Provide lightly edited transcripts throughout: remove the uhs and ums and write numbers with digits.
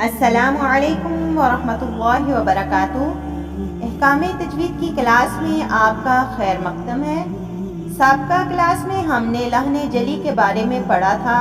السلام علیکم ورحمۃ اللہ وبرکاتہ۔ احکام تجوید کی کلاس میں آپ کا خیر مقدم ہے۔ سابقہ کلاس میں ہم نے لحن جلی کے بارے میں پڑھا تھا۔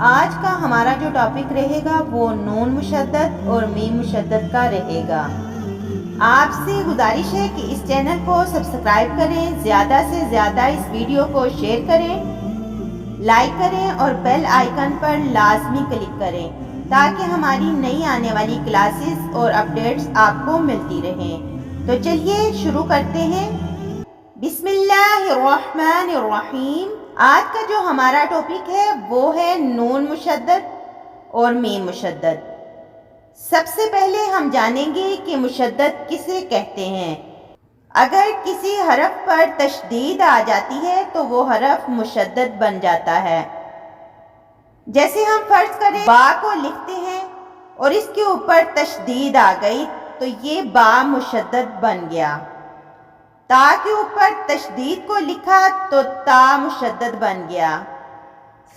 آج کا ہمارا جو ٹاپک رہے گا وہ نون مشدد اور میم مشدد کا رہے گا۔ آپ سے گزارش ہے کہ اس چینل کو سبسکرائب کریں، زیادہ سے زیادہ اس ویڈیو کو شیئر کریں، لائک کریں اور بیل آئیکن پر لازمی کلک کریں تاکہ ہماری نئی آنے والی کلاسز اور اپڈیٹس آپ کو ملتی رہیں۔ تو چلیے شروع کرتے ہیں۔ بسم اللہ الرحمن الرحیم۔ آج کا جو ہمارا ٹاپک ہے وہ ہے نون مشدد اور میم مشدد۔ سب سے پہلے ہم جانیں گے کہ مشدد کسے کہتے ہیں۔ اگر کسی حرف پر تشدید آ جاتی ہے تو وہ حرف مشدد بن جاتا ہے۔ جیسے ہم فرض کریں با کو لکھتے ہیں اور اس کے اوپر تشدید آ گئی تو یہ با مشدد بن گیا۔ تا کے اوپر تشدید کو لکھا تو تا مشدد بن گیا۔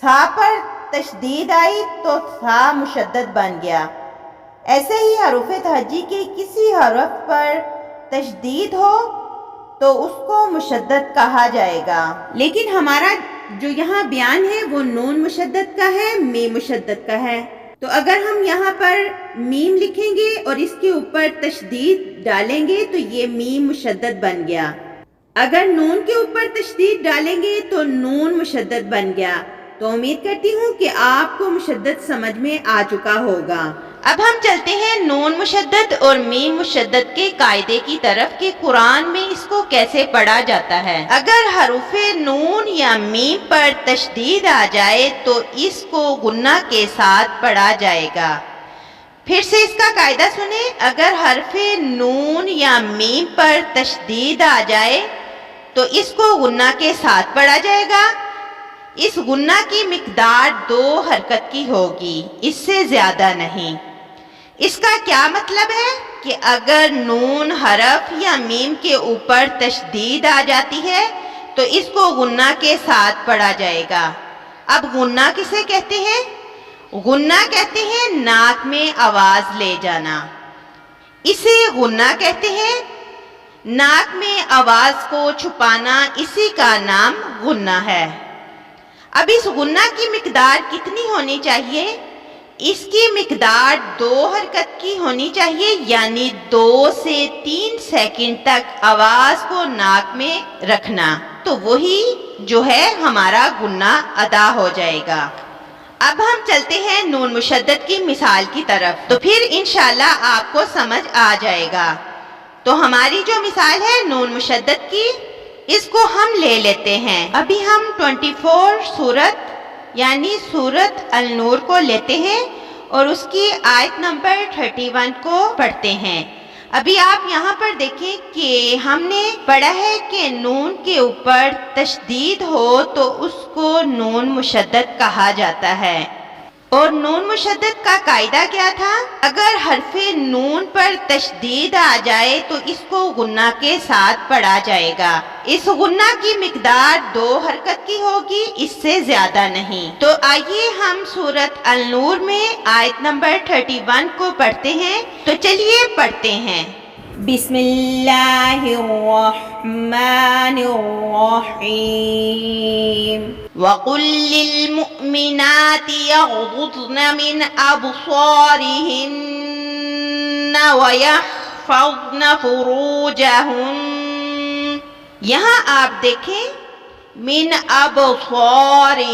ثا پر تشدید آئی تو ثا مشدد بن گیا۔ ایسے ہی حروف تہجی کے کسی حرف پر تشدید ہو تو اس کو مشدد کہا جائے گا۔ لیکن ہمارا جو یہاں بیان ہے وہ نون مشدد کا ہے، میم مشدد کا ہے۔ تو اگر ہم یہاں پر میم لکھیں گے اور اس کے اوپر تشدید ڈالیں گے تو یہ میم مشدد بن گیا۔ اگر نون کے اوپر تشدید ڈالیں گے تو نون مشدد بن گیا۔ تو امید کرتی ہوں کہ آپ کو مشدد سمجھ میں آ چکا ہوگا۔ اب ہم چلتے ہیں نون مشدد اور میم مشدد کے قاعدے کی طرف کہ قرآن میں اس کو کیسے پڑھا جاتا ہے۔ اگر حروف نون یا میم پر تشدید آ جائے تو اس کو غنہ کے ساتھ پڑھا جائے گا۔ پھر سے اس کا قاعدہ سنیں۔ اگر حرف نون یا میم پر تشدید آ جائے تو اس کو غنہ کے ساتھ پڑھا جائے گا۔ اس غنہ کی مقدار 2 حرکت کی ہوگی، اس سے زیادہ نہیں۔ اس کا کیا مطلب ہے کہ اگر نون حرف یا میم کے اوپر تشدید آ جاتی ہے تو اس کو غنہ کے ساتھ پڑھا جائے گا۔ اب غنہ کسے کہتے ہیں؟ غنہ کہتے ہیں ناک میں آواز لے جانا، اسے غنہ کہتے ہیں۔ ناک میں آواز کو چھپانا، اسی کا نام غنہ ہے۔ اب اس غنہ کی مقدار کتنی ہونی چاہیے؟ اس کی مقدار 2 حرکت کی ہونی چاہیے، یعنی 2 سے 3 سیکنڈ تک آواز کو ناک میں رکھنا، تو وہی جو ہے ہمارا غنہ ادا ہو جائے گا۔ اب ہم چلتے ہیں نون مشدد کی مثال کی طرف، تو پھر انشاءاللہ آپ کو سمجھ آ جائے گا۔ تو ہماری جو مثال ہے نون مشدد کی، اس کو ہم لے لیتے ہیں۔ ابھی ہم 24 سورت یعنی سورت النور کو لیتے ہیں اور اس کی آیت نمبر 31 کو پڑھتے ہیں۔ ابھی آپ یہاں پر دیکھیں کہ ہم نے پڑھا ہے کہ نون کے اوپر تشدید ہو تو اس کو نون مشدد کہا جاتا ہے۔ اور نون مشدد کا قاعدہ کیا تھا؟ اگر حرف نون پر تشدید آ جائے تو اس کو غنہ کے ساتھ پڑھا جائے گا۔ اس غنہ کی مقدار 2 حرکت کی ہوگی، اس سے زیادہ نہیں۔ تو آئیے ہم سورت النور میں آیت نمبر 31 کو پڑھتے ہیں۔ تو چلیے پڑھتے ہیں۔ بسم اللہ الرحمن الرحیم وَقُلْ لِلْمُؤْمِنَاتِ يَغْضُضْنَ مِنْ أَبْصَارِهِنَّ وَيَحْفَظْنَ فُرُوجَهُنَّ۔ یہاں آپ دیکھیں من أَبْصَارِهِنَّ،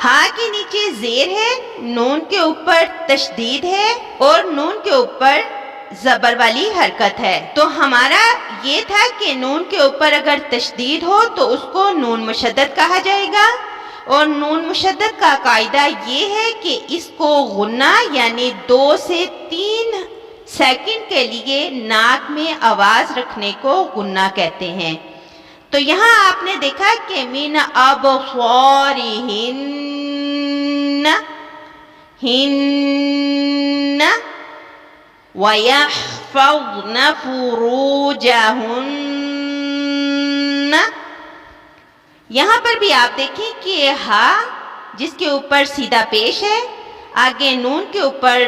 ہاں کے نیچے زیر ہے، نون کے اوپر تشدید ہے اور نون کے اوپر زبر والی حرکت ہے۔ تو ہمارا یہ تھا کہ نون کے اوپر اگر تشدید ہو تو اس کو نون مشدد کہا جائے گا، اور نون مشدد کا قاعدہ یہ ہے کہ اس کو غنہ یعنی 2 سے 3 سیکنڈ کے لیے ناک میں آواز رکھنے کو غنہ کہتے ہیں۔ تو یہاں آپ نے دیکھا کہ من ابصارہن، ہن وَيَحْفَظْنَ فُرُوجَهُنَّ. یہاں پر بھی آپ دیکھیں کہ ہا جس کے اوپر سیدھا پیش ہے، آگے نون کے اوپر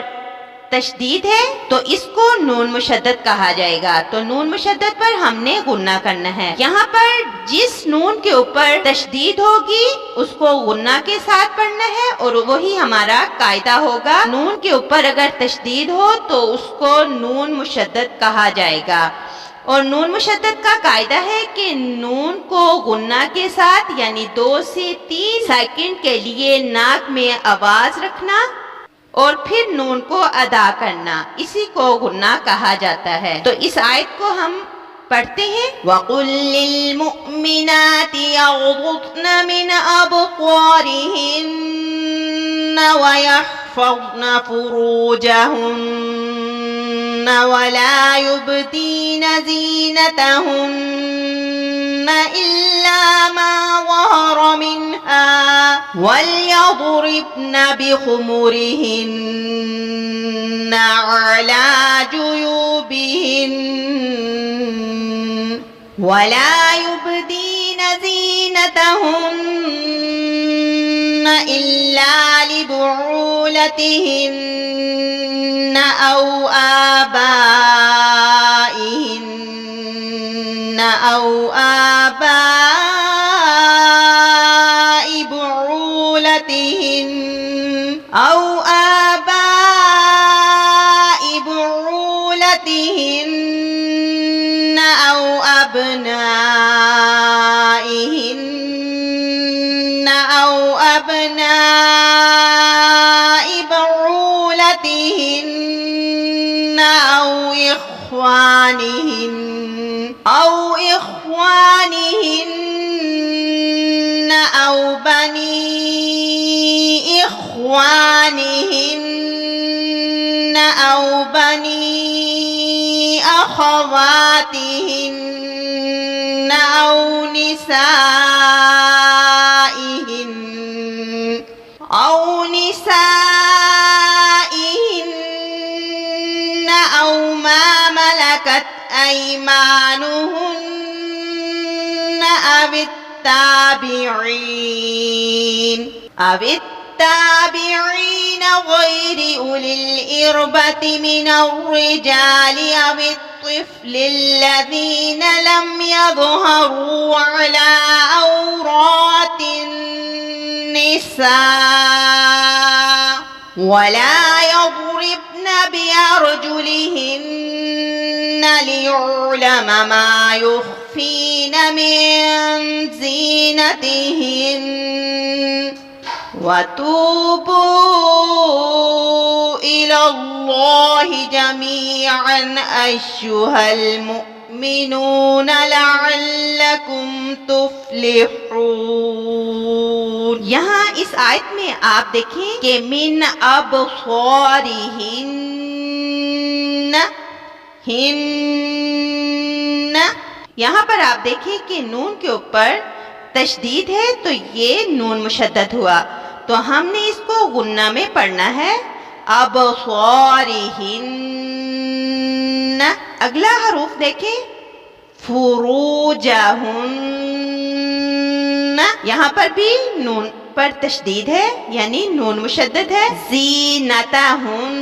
تشدید ہے، تو اس کو نون مشدد کہا جائے گا. تو نون مشدد پر ہم نے غنہ کرنا ہے. یہاں پر جس نون کے اوپر تشدید ہوگی اس کو غنہ کے ساتھ پڑھنا ہے، اور وہی ہمارا قاعدہ ہوگا. نون کے اوپر اگر تشدید ہو تو اس کو نون مشدد کہا جائے گا. اور نون مشدد کا قاعدہ ہے کہ نون کو غنہ کے ساتھ یعنی 2 سے 3 سیکنڈ کے لیے ناک میں آواز رکھنا اور پھر نون کو ادا کرنا، اسی کو غنہ کہا جاتا ہے. تو اس آیت کو ہم پڑھتے ہیں. وَقُلْ لِلْمُؤْمِنَاتِ يَغْضُضْنَ مِنْ أَبْصَارِهِنَّ وَيَحْفَظْنَ فُرُوجَهُنَّ وَلَا يُبْدِينَ زِينَتَهُنَّ إِلَّا مَا ظَهَرَ مِنْهَا وَلْيَضْرِبْنَ بِخُمُرِهِنَّ عَلَى جُيُوبِهِنَّ وَلَا يُبْدِينَ زِينَتَهُنَّ إِلَّا لِبُعُولَتِهِنَّ أَوْ آبَائِهِنَّ أَوْ آبَاءِ بُعُولَتِهِنَّ أَوْ أَبْنَائِهِنَّ أَوْ أَبْنَاءِ بُعُولَتِهِنَّ أَوْ إِخْوَانِهِنَّ أَوْ بَنِي إِخْوَانِهِنَّ أَوْ بَنِي أَخَوَاتِهِنَّ أَوْ نِسَائِهِنَّ أَوْ مَا مَلَكَتْ أَيْمَانُهُنَّ أَوِ التَّابِعِينَ غَيْرِ أُولِي الْإِرْبَةِ مِنَ الرِّجَالِ أَوِ الطِّفْلِ الَّذِينَ لَمْ يَظْهَرُوا عَلَى عَوْرَاتِ النِّسَاءِ وَلَا يَضْرِبْنَ بِأَرْجُلِهِنَّ لِيُعْلَمَ مَا يُخْفِينَ مِنْ زِينَتِهِنَّ. وَتُوبُوا إِلَى اللَّهِ جَمِيعًا أَيُّهَا الْمُؤْمِنُونَ لَعَلَّكُمْ تُفْلِحُونَ. یہاں اس آیت میں آپ دیکھیں کہ من ابصارہن ہن، یہاں پر آپ دیکھیں کہ نون کے اوپر تشدید ہے تو یہ نون مشدد ہوا، تو ہم نے اس کو غنہ میں پڑھنا ہے. ابصارہن. اگلا حروف دیکھیں فروجہن، یہاں پر بھی نون پر تشدید ہے یعنی نون مشدد ہے. زینتہن،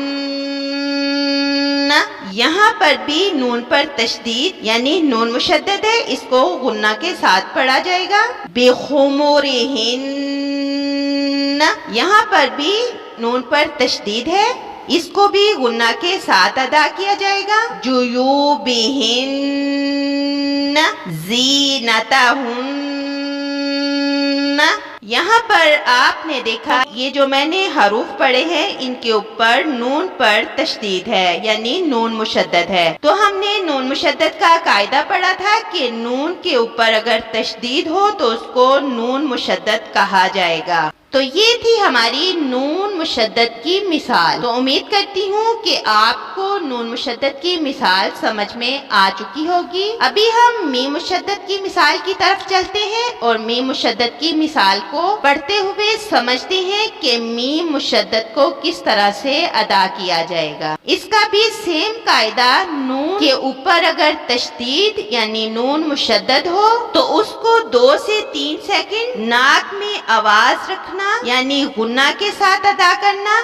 یہاں پر بھی نون پر تشدید یعنی نون مشدد ہے، اس کو غنہ کے ساتھ پڑھا جائے گا. بخمورہن، یہاں پر بھی نون پر تشدید ہے، اس کو بھی غنہ کے ساتھ ادا کیا جائے گا. جیوبہن، زینتہن. یہاں پر آپ نے دیکھا یہ جو میں نے حروف پڑھے ہیں ان کے اوپر نون پر تشدید ہے یعنی نون مشدد ہے. تو ہم نے نون مشدد کا قاعدہ پڑھا تھا کہ نون کے اوپر اگر تشدید ہو تو اس کو نون مشدد کہا جائے گا. تو یہ تھی ہماری نون مشدد کی مثال۔ تو امید کرتی ہوں کہ آپ کو نون مشدد کی مثال سمجھ میں آ چکی ہوگی۔ ابھی ہم میم مشدد کی مثال کی طرف چلتے ہیں اور میم مشدد کی مثال کو پڑھتے ہوئے سمجھتے ہیں کہ میم مشدد کو کس طرح سے ادا کیا جائے گا۔ اس کا بھی سیم قاعدہ، نون کے اوپر اگر تشدید یعنی نون مشدد ہو تو اس کو 2 سے 3 سیکنڈ ناک میں آواز رکھنا یعنی غنہ کے ساتھ ادا کرنا،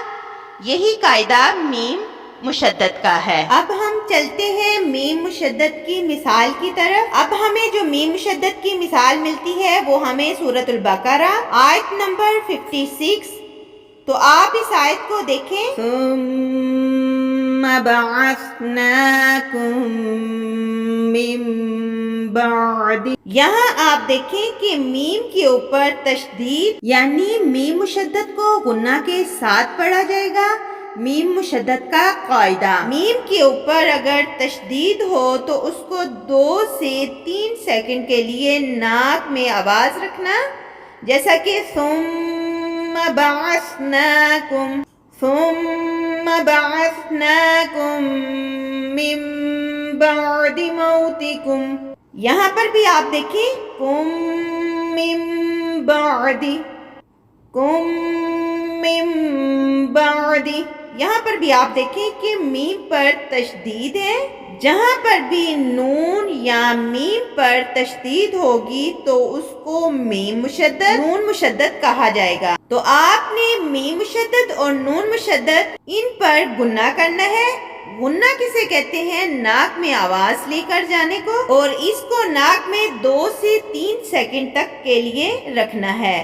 یہی قاعدہ میم مشدد کا ہے۔ اب ہم چلتے ہیں میم مشدد کی مثال کی طرف۔ اب ہمیں جو میم مشدد کی مثال ملتی ہے وہ ہمیں سورۃ البقرہ آیت نمبر 56۔ تو آپ اس آیت کو دیکھیں، ثم بعثناکم من بعد۔ یہاں آپ دیکھیں کہ میم کے اوپر تشدید یعنی میم مشدد کو غنہ کے ساتھ پڑھا جائے گا۔ میم مشدد کا قاعدہ، میم کے اوپر اگر تشدید ہو تو اس کو 2 سے 3 سیکنڈ کے لیے ناک میں آواز رکھنا، جیسا کہ ثم بعثناکم، ثم بعثناکم من بعد موتکم۔ یہاں پر بھی آپ دیکھیں، کم من بعد، کم من بعد۔ یہاں پر بھی آپ دیکھیں کہ میم پر تشدید ہے۔ جہاں پر بھی نون یا میم پر تشدید ہوگی تو اس کو میم مشدد، نون مشدد کہا جائے گا۔ تو آپ نے میم مشدد اور نون مشدد ان پر غنہ کرنا ہے۔ غنہ کسے کہتے ہیں؟ ناک میں آواز لے کر جانے کو، اور اس کو ناک میں 2 سے 3 سیکنڈ تک کے لیے رکھنا ہے۔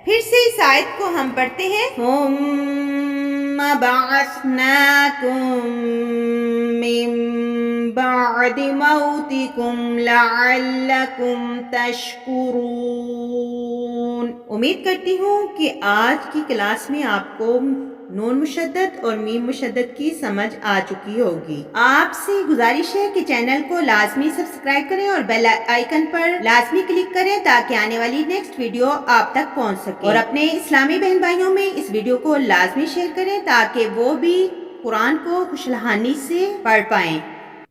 پھر سے اس آیت کو ہم پڑھتے ہیں، ثم بعثناکم من بعد موتکم لعلکم تشکرون۔ امید کرتی ہوں کہ آج کی کلاس میں آپ کو نون مشدد اور میم مشدد کی سمجھ آ چکی ہوگی۔ آپ سے گزارش ہے کہ چینل کو لازمی سبسکرائب کریں اور بیل آئیکن پر لازمی کلک کریں تاکہ آنے والی نیکسٹ ویڈیو آپ تک پہنچ سکے، اور اپنے اسلامی بہن بھائیوں میں اس ویڈیو کو لازمی شیئر کریں تاکہ وہ بھی قرآن کو خوشلہانی سے پڑھ پائیں۔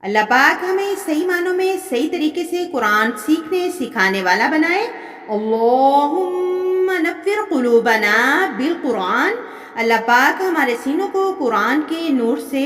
اللہ پاک ہمیں صحیح معنوں میں صحیح طریقے سے قرآن سیکھنے سکھانے والا بنائے۔ اللہم نور قلوبنا بالقرآن۔ اللہ پاک ہمارے سینوں کو قرآن کے نور سے